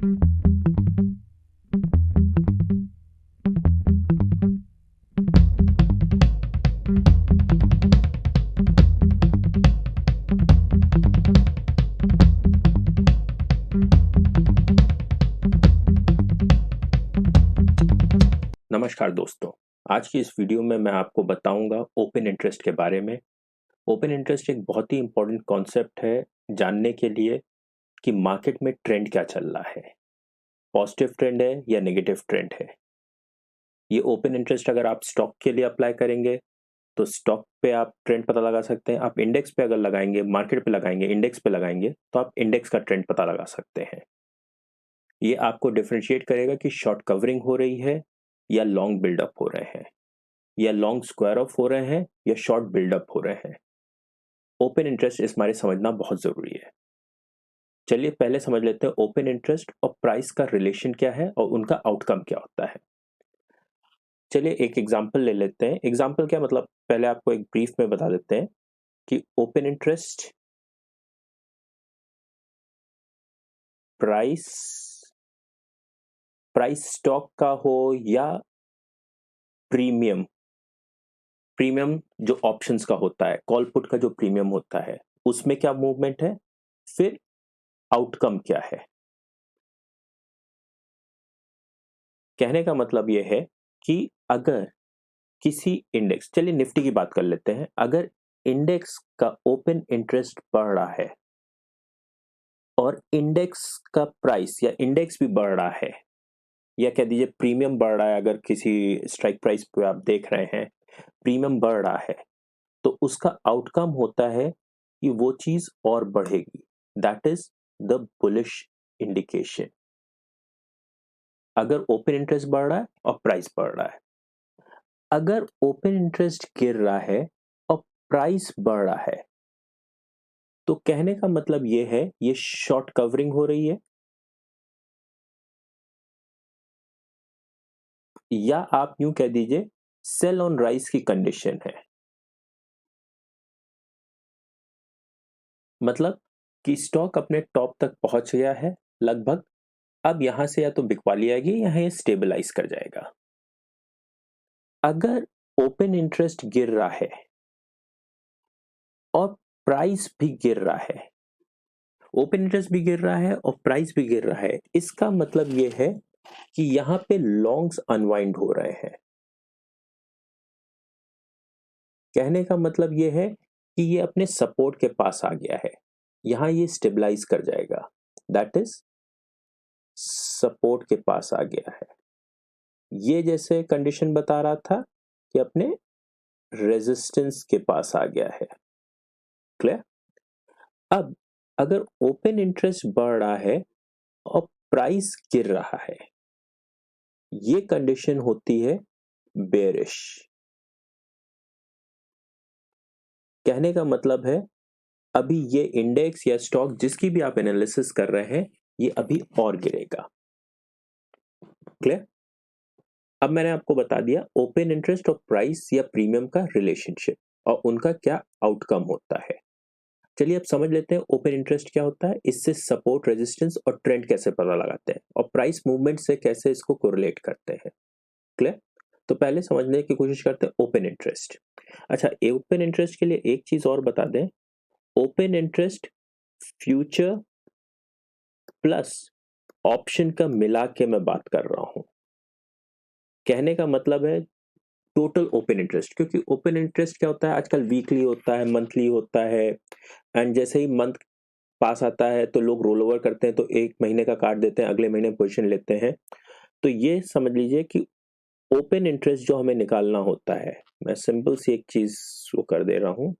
नमस्कार दोस्तों, आज की इस वीडियो में मैं आपको बताऊंगा ओपन इंटरेस्ट के बारे में। ओपन इंटरेस्ट एक बहुत ही इम्पोर्टेंट कॉन्सेप्ट है जानने के लिए कि मार्केट में ट्रेंड क्या चल रहा है, पॉजिटिव ट्रेंड है या नेगेटिव ट्रेंड है। ये ओपन इंटरेस्ट अगर आप स्टॉक के लिए अप्लाई करेंगे तो स्टॉक पे आप ट्रेंड पता लगा सकते हैं। आप इंडेक्स पे अगर लगाएंगे, मार्केट पे लगाएंगे, इंडेक्स पे लगाएंगे तो आप इंडेक्स का ट्रेंड पता लगा सकते हैं। ये आपको डिफरेंशिएट करेगा कि शॉर्ट कवरिंग हो रही है या लॉन्ग बिल्डअप हो रहे हैं, या लॉन्ग स्क्वायर ऑफ हो रहे हैं या शॉर्ट बिल्डअप हो रहे हैं। ओपन इंटरेस्ट इस बारे समझना बहुत जरूरी है। चलिए पहले समझ लेते हैं ओपन इंटरेस्ट और प्राइस का रिलेशन क्या है और उनका आउटकम क्या होता है। चलिए एक एग्जांपल ले लेते हैं। एग्जांपल क्या मतलब, पहले आपको एक ब्रीफ में बता देते हैं कि ओपन इंटरेस्ट प्राइस स्टॉक का हो या प्रीमियम जो ऑप्शंस का होता है, कॉल पुट का जो प्रीमियम होता है, उसमें क्या मूवमेंट है, फिर आउटकम क्या है। कहने का मतलब यह है कि अगर किसी इंडेक्स, चलिए निफ्टी की बात कर लेते हैं, अगर इंडेक्स का ओपन इंटरेस्ट बढ़ रहा है और इंडेक्स का प्राइस या इंडेक्स भी बढ़ रहा है, या कह दीजिए प्रीमियम बढ़ रहा है, अगर किसी स्ट्राइक प्राइस पे आप देख रहे हैं प्रीमियम बढ़ रहा है, तो उसका आउटकम होता है कि वो चीज और बढ़ेगी। That is the bullish indication. अगर ओपन इंटरेस्ट बढ़ रहा है और प्राइस बढ़ रहा है, अगर ओपन इंटरेस्ट गिर रहा है और प्राइस बढ़ रहा है, तो कहने का मतलब ये है ये शॉर्ट कवरिंग हो रही है, या आप यूं कह दीजिए सेल ऑन राइज की कंडीशन है। मतलब कि स्टॉक अपने टॉप तक पहुंच गया है लगभग, अब यहां से या तो बिकवाली आएगी या ये स्टेबलाइज कर जाएगा। अगर ओपन इंटरेस्ट गिर रहा है और प्राइस भी गिर रहा है, ओपन इंटरेस्ट भी गिर रहा है और प्राइस भी गिर रहा है, इसका मतलब यह है कि यहां पे लॉन्ग्स अनवाइंड हो रहे हैं। कहने का मतलब यह है कि ये अपने सपोर्ट के पास आ गया है, यहां ये स्टेबलाइज कर जाएगा। दैट इज सपोर्ट के पास आ गया है। ये जैसे कंडीशन बता रहा था कि अपने रेजिस्टेंस के पास आ गया है। क्लियर? अब अगर ओपन इंटरेस्ट बढ़ रहा है और प्राइस गिर रहा है, ये कंडीशन होती है बेरिश। कहने का मतलब है अभी ये इंडेक्स या स्टॉक जिसकी भी आप एनालिसिस कर रहे हैं, ये अभी और गिरेगा। क्लियर? अब मैंने आपको बता दिया ओपन इंटरेस्ट और प्राइस या प्रीमियम का रिलेशनशिप और उनका क्या आउटकम होता है। चलिए अब समझ लेते हैं ओपन इंटरेस्ट क्या होता है, इससे सपोर्ट, रेजिस्टेंस और ट्रेंड कैसे पता लगाते हैं, और प्राइस मूवमेंट से कैसे इसको कोरिलेट करते हैं। क्लियर? तो पहले समझने की कोशिश करते हैं ओपन इंटरेस्ट। अच्छा, ओपन इंटरेस्ट के लिए एक चीज और बता दें, open interest future plus option का मिला के मैं बात कर रहा हूं। कहने का मतलब है टोटल ओपन इंटरेस्ट, क्योंकि ओपन इंटरेस्ट क्या होता है आजकल, वीकली होता है, मंथली होता है, एंड जैसे ही मंथ पास आता है तो लोग रोल ओवर करते हैं, तो एक महीने का काट देते हैं, अगले महीने पोजीशन लेते हैं। तो ये समझ लीजिए कि ओपन इंटरेस्ट जो हमें निकालना होता है, मैं सिंपल सी एक चीज वो कर दे रहा हूं।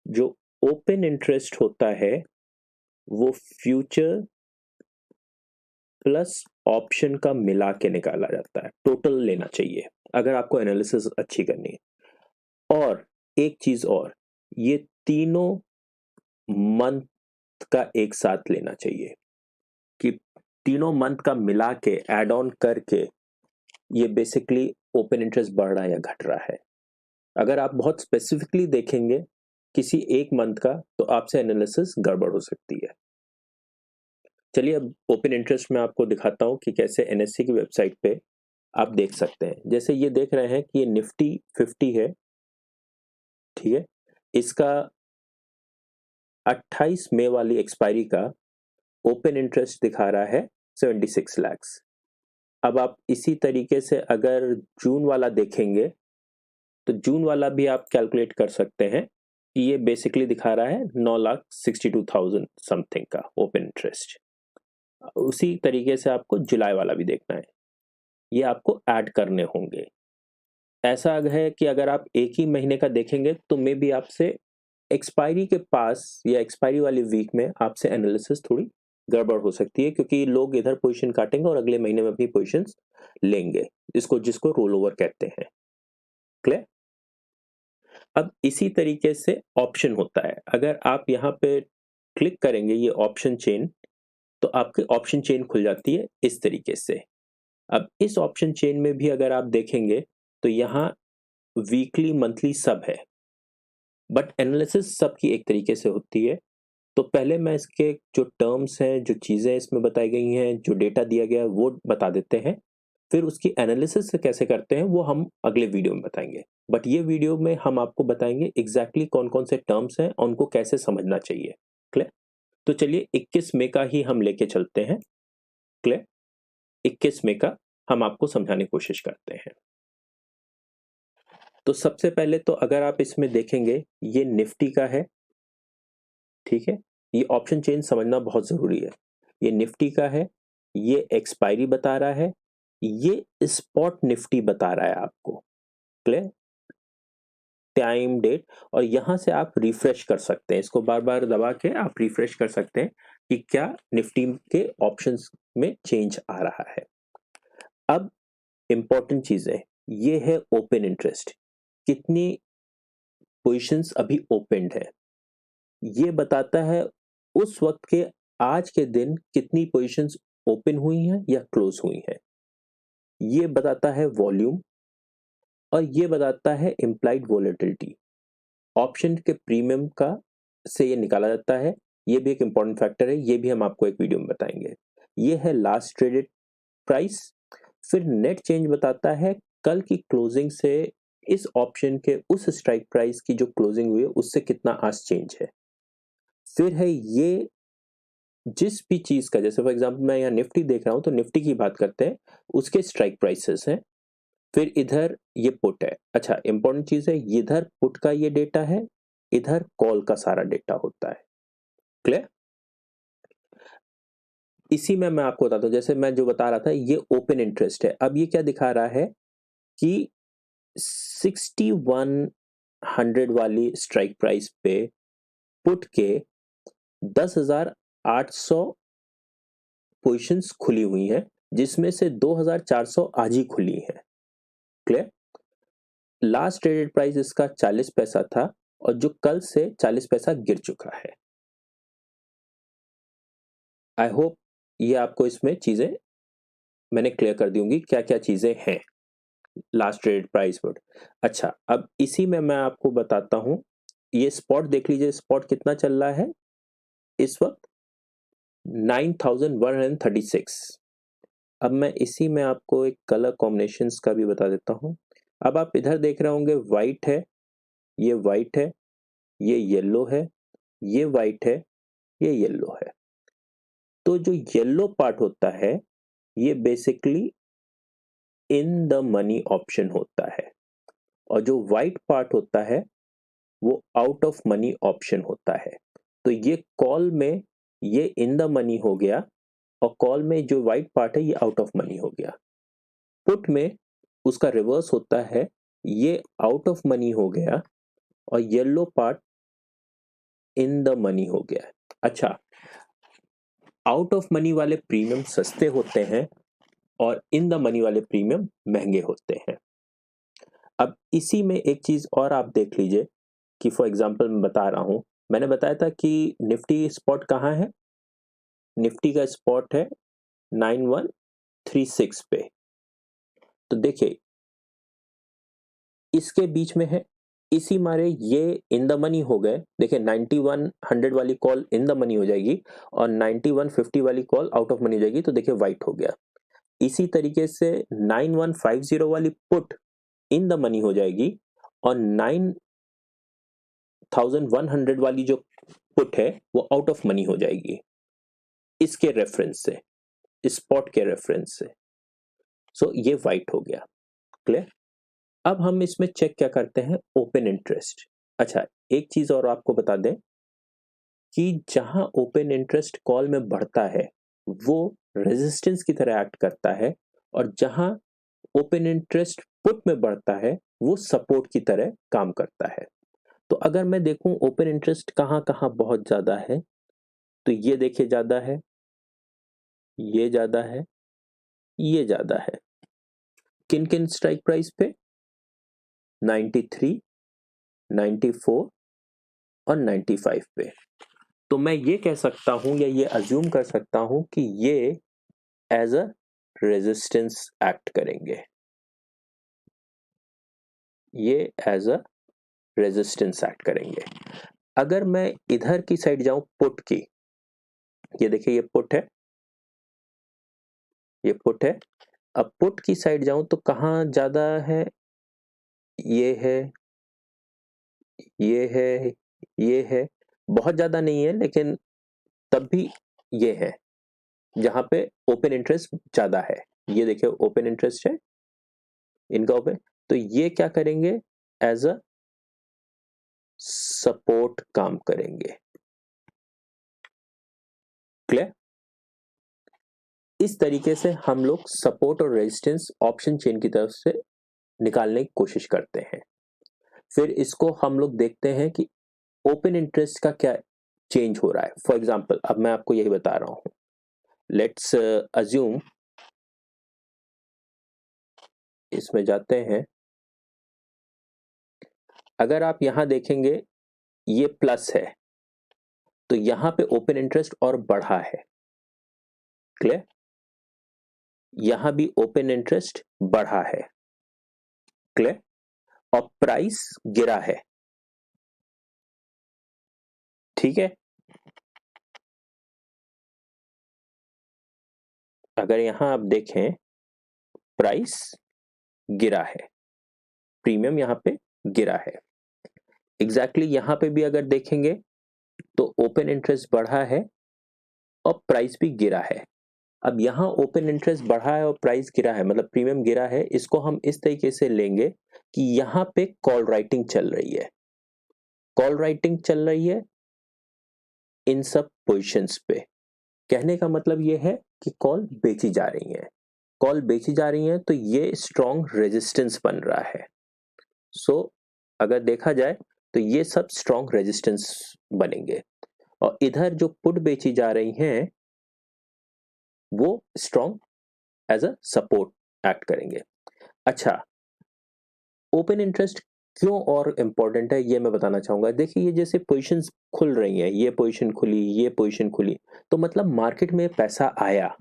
जो ओपन इंटरेस्ट होता है वो फ्यूचर प्लस ऑप्शन का मिला के निकाला जाता है, टोटल लेना चाहिए अगर आपको एनालिसिस अच्छी करनी है। और एक चीज और, ये तीनों मंथ का एक साथ लेना चाहिए, कि तीनों मंथ का मिला के एड ऑन करके ये बेसिकली ओपन इंटरेस्ट बढ़ रहा है या घट रहा है। अगर आप बहुत स्पेसिफिकली देखेंगे किसी एक मंथ का, तो आपसे एनालिसिस गड़बड़ हो सकती है। चलिए अब ओपन इंटरेस्ट में आपको दिखाता हूँ कि कैसे एनएससी की वेबसाइट पे आप देख सकते हैं। जैसे ये देख रहे हैं कि ये निफ्टी 50 है, ठीक है। इसका 28 मई वाली एक्सपायरी का ओपन इंटरेस्ट दिखा रहा है 76 lakhs। अब आप इसी तरीके से अगर जून वाला देखेंगे तो जून वाला भी आप कैलकुलेट कर सकते हैं कि ये बेसिकली दिखा रहा है 9,62,000 समथिंग का ओपन इंटरेस्ट। उसी तरीके से आपको जुलाई वाला भी देखना है, ये आपको ऐड करने होंगे। ऐसा है कि अगर आप एक ही महीने का देखेंगे तो मे बी आपसे एक्सपायरी के पास या एक्सपायरी वाली वीक में आपसे एनालिसिस थोड़ी गड़बड़ हो सकती है, क्योंकि लोग इधर पोजीशन काटेंगे और अगले महीने में अपनी पोजीशंस लेंगे, जिसको रोल ओवर कहते हैं। क्लियर? अब इसी तरीके से ऑप्शन होता है। अगर आप यहाँ पे क्लिक करेंगे ये ऑप्शन चेन, तो आपकी ऑप्शन चेन खुल जाती है इस तरीके से। अब इस ऑप्शन चेन में भी अगर आप देखेंगे तो यहाँ वीकली मंथली सब है, बट एनालिसिस सबकी एक तरीके से होती है। तो पहले मैं इसके जो टर्म्स हैं, जो चीज़ें इसमें बताई गई हैं, जो डेटा दिया गया है वो बता देते हैं। फिर उसकी एनालिसिस कैसे करते हैं वो हम अगले वीडियो में बताएंगे। बट ये वीडियो में हम आपको बताएंगे एग्जैक्टली कौन कौन से टर्म्स हैं और उनको कैसे समझना चाहिए। क्लियर? तो चलिए 21 मई का ही हम लेके चलते हैं। क्लियर? 21 मई का हम आपको समझाने की कोशिश करते हैं। तो सबसे पहले तो अगर आप इसमें देखेंगे ये निफ्टी का है, ठीक है। ये ऑप्शन चेन समझना बहुत जरूरी है। ये निफ्टी का है, ये एक्सपायरी बता रहा है, ये स्पॉट निफ्टी बता रहा है आपको। क्लियर? टाइम डेट, और यहां से आप रिफ्रेश कर सकते हैं, इसको बार बार दबा के आप रिफ्रेश कर सकते हैं कि क्या निफ्टी के ऑप्शंस में चेंज आ रहा है। अब इंपॉर्टेंट चीज है, ये है ओपन इंटरेस्ट, कितनी पोजीशंस अभी ओपन है, ये बताता है उस वक्त के आज के दिन कितनी पोजीशंस ओपन हुई हैं या क्लोज हुई हैं। ये बताता है वॉल्यूम, और ये बताता है इम्प्लाइड वोलेटिलिटी। ऑप्शन के प्रीमियम का से ये निकाला जाता है, ये भी एक इंपॉर्टेंट फैक्टर है, ये भी हम आपको एक वीडियो में बताएंगे। ये है लास्ट ट्रेडेड प्राइस। फिर नेट चेंज बताता है कल की क्लोजिंग से इस ऑप्शन के उस स्ट्राइक प्राइस की जो क्लोजिंग हुई है उससे कितना आज चेंज है। फिर है ये जिस भी चीज का, जैसे फॉर एग्जांपल मैं यहाँ निफ्टी देख रहा हूँ तो निफ्टी की बात करते हैं, उसके स्ट्राइक प्राइसेस हैं। फिर इधर ये पुट है। अच्छा, इंपॉर्टेंट चीज है, इधर पुट का ये डेटा है, इधर कॉल का सारा डेटा होता है। क्लियर? इसी में मैं आपको बताता हूँ, जैसे मैं जो बता रहा था ये ओपन इंटरेस्ट है। अब ये क्या दिखा रहा है कि 6100 वाली स्ट्राइक प्राइस पे पुट के 10,800 पोजीशंस खुली हुई हैं, जिसमें से 2,400 आज ही खुली हैं। क्लियर? लास्ट ट्रेडेड प्राइस इसका 40 पैसा था, और जो कल से 40 पैसा गिर चुका है। आई होप ये आपको इसमें चीजें मैंने क्लियर कर दी होंगी, क्या क्या चीजें हैं लास्ट ट्रेडेड प्राइस पर। अच्छा, अब इसी में मैं आपको बताता हूं, ये स्पॉट देख लीजिए, स्पॉट कितना चल रहा है इस वक्त, 9,136। अब मैं इसी में आपको एक कलर कॉम्बिनेशंस का भी बता देता हूं। अब आप इधर देख रहे होंगे वाइट है, ये वाइट है, ये येलो है, ये वाइट है, ये येलो है। तो जो येलो पार्ट होता है ये basically in the money option होता है, और जो वाइट पार्ट होता है वो आउट ऑफ मनी ऑप्शन होता है। तो ये कॉल में ये इन द मनी हो गया, और कॉल में जो वाइट पार्ट है ये आउट ऑफ मनी हो गया। पुट में उसका रिवर्स होता है, ये आउट ऑफ मनी हो गया और yellow part in the money हो गया। अच्छा, आउट ऑफ मनी वाले प्रीमियम सस्ते होते हैं और इन द मनी वाले प्रीमियम महंगे होते हैं। अब इसी में एक चीज और आप देख लीजिए कि फॉर एग्जांपल मैं बता रहा हूं, मैंने बताया था कि निफ्टी स्पॉट कहाँ है, निफ्टी का स्पॉट है 9136 पे। तो देखिए इसके बीच में है, इसी मारे ये इन द मनी हो गए। देखिए 9100 वाली कॉल इन द मनी हो जाएगी और 9150 वाली कॉल आउट ऑफ मनी हो जाएगी, तो देखिए वाइट हो गया। इसी तरीके से 9150 वाली पुट इन द मनी हो जाएगी और 9100 वाली जो पुट है वो आउट ऑफ मनी हो जाएगी, इसके रेफरेंस से, स्पॉट के रेफरेंस से। सो ये वाइट हो गया। क्लियर? अब हम इसमें चेक क्या करते हैं, ओपन इंटरेस्ट। अच्छा, एक चीज और आपको बता दें कि जहां ओपन इंटरेस्ट कॉल में बढ़ता है वो रेजिस्टेंस की तरह एक्ट करता है, और जहां ओपन इंटरेस्ट पुट में बढ़ता है वो सपोर्ट की तरह काम करता है। तो अगर मैं देखूं ओपन इंटरेस्ट कहां कहां बहुत ज्यादा है, तो ये देखिए ज्यादा है, ये ज्यादा है, ये ज्यादा है। किन किन स्ट्राइक प्राइस पे? 93, 94 और 95 पे। तो मैं ये कह सकता हूं या ये अज्यूम कर सकता हूं कि ये एज अ रेजिस्टेंस एक्ट करेंगे, ये एज अ रेजिस्टेंस एक्ट करेंगे। अगर मैं इधर की साइड जाऊं पुट की, ये देखिए ये पुट है, ये पुट है। अब पुट की साइड जाऊं तो कहां ज्यादा है? ये है, ये है, ये है। बहुत ज्यादा नहीं है लेकिन तब भी ये है जहां पे ओपन इंटरेस्ट ज्यादा है। ये देखिए ओपन इंटरेस्ट है इनका ओपन, तो ये क्या करेंगे, एज अ सपोर्ट काम करेंगे। क्लियर? इस तरीके से हम लोग सपोर्ट और रेजिस्टेंस ऑप्शन चेन की तरफ से निकालने की कोशिश करते हैं। फिर इसको हम लोग देखते हैं कि ओपन इंटरेस्ट का क्या चेंज हो रहा है। फॉर एग्जाम्पल अब मैं आपको यही बता रहा हूं, लेट्स अज्यूम, इसमें जाते हैं। अगर आप यहां देखेंगे ये प्लस है, तो यहां पे ओपन इंटरेस्ट और बढ़ा है। क्लियर? यहां भी ओपन इंटरेस्ट बढ़ा है। क्लियर? और प्राइस गिरा है। ठीक है? अगर यहां आप देखें प्राइस गिरा है, प्रीमियम यहां पे गिरा है। एग्जैक्टली यहां पे भी अगर देखेंगे तो ओपन इंटरेस्ट बढ़ा है और प्राइस भी गिरा है। अब यहां ओपन इंटरेस्ट बढ़ा है और प्राइस गिरा है, मतलब प्रीमियम गिरा है। इसको हम इस तरीके से लेंगे कि यहां पे कॉल राइटिंग चल रही है, कॉल राइटिंग चल रही है इन सब पोजीशंस पे। कहने का मतलब ये है कि कॉल बेची जा रही है, कॉल बेची जा रही है, तो ये स्ट्रॉन्ग रेजिस्टेंस बन रहा है। सो अगर देखा जाए तो ये सब स्ट्रॉन्ग रेजिस्टेंस बनेंगे, और इधर जो पुट बेची जा रही हैं वो strong as a support act करेंगे। अच्छा, ओपन इंटरेस्ट क्यों और इंपॉर्टेंट है ये मैं बताना चाहूंगा। देखिए ये जैसे पोजीशंस खुल रही हैं, ये पोजीशन खुली, ये पोजीशन खुली, तो मतलब मार्केट में पैसा आया,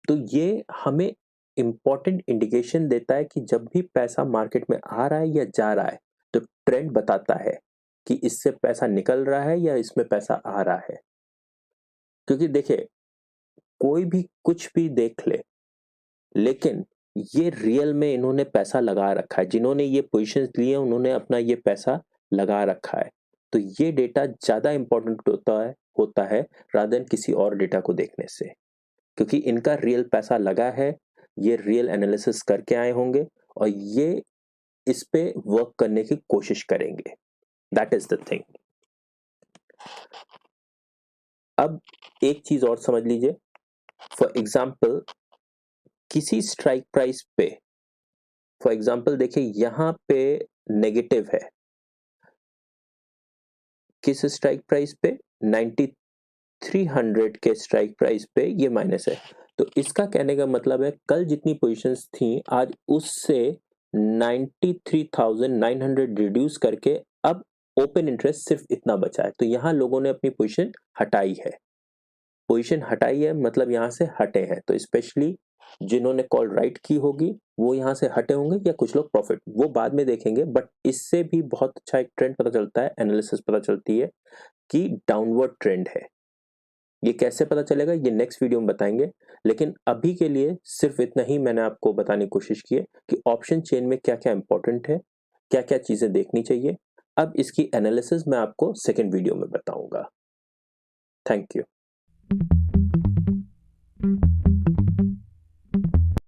तो ये हमें इंपॉर्टेंट इंडिकेशन देता है कि जब भी पैसा मार्केट में आ रहा है या जा रहा है, तो ट्रेंड बताता है कि इससे पैसा निकल रहा है या इसमें पैसा आ रहा है। क्योंकि देखिए कोई भी कुछ भी देख ले, लेकिन ये रियल में इन्होंने पैसा लगा रखा है, जिन्होंने ये पोजीशंस लिए उन्होंने अपना ये पैसा लगा रखा है। तो ये डेटा ज्यादा इंपॉर्टेंट होता है रादर देन किसी और डेटा को देखने से, क्योंकि इनका रियल पैसा लगा है, ये रियल एनालिसिस करके आए होंगे और ये इस पे वर्क करने की कोशिश करेंगे। That is the thing. अब एक चीज और समझ लीजिए, फॉर एग्जाम्पल किसी स्ट्राइक प्राइस पे, फॉर एग्जाम्पल देखिए यहां पे नेगेटिव है, किस स्ट्राइक प्राइस पे, 9300 के स्ट्राइक प्राइस पे ये माइनस है। तो इसका कहने का मतलब है कल जितनी पोजीशंस थी आज उससे 93,900 रिड्यूस करके अब ओपन इंटरेस्ट सिर्फ इतना बचा है। तो यहां लोगों ने अपनी पोजीशन हटाई है, पोजीशन हटाई है मतलब यहां से हटे हैं। तो स्पेशली जिन्होंने कॉल राइट की होगी वो यहाँ से हटे होंगे या कुछ लोग प्रॉफिट, वो बाद में देखेंगे। बट इससे भी बहुत अच्छा एक ट्रेंड पता चलता है, एनालिसिस पता चलती है कि डाउनवर्ड ट्रेंड है। ये कैसे पता चलेगा ये नेक्स्ट वीडियो में बताएंगे, लेकिन अभी के लिए सिर्फ इतना ही मैंने आपको बताने की कोशिश की है कि ऑप्शन चेन में क्या क्या इंपॉर्टेंट है, क्या क्या चीजें देखनी चाहिए। अब इसकी एनालिसिस मैं आपको सेकेंड वीडियो में बताऊंगा। Thank you.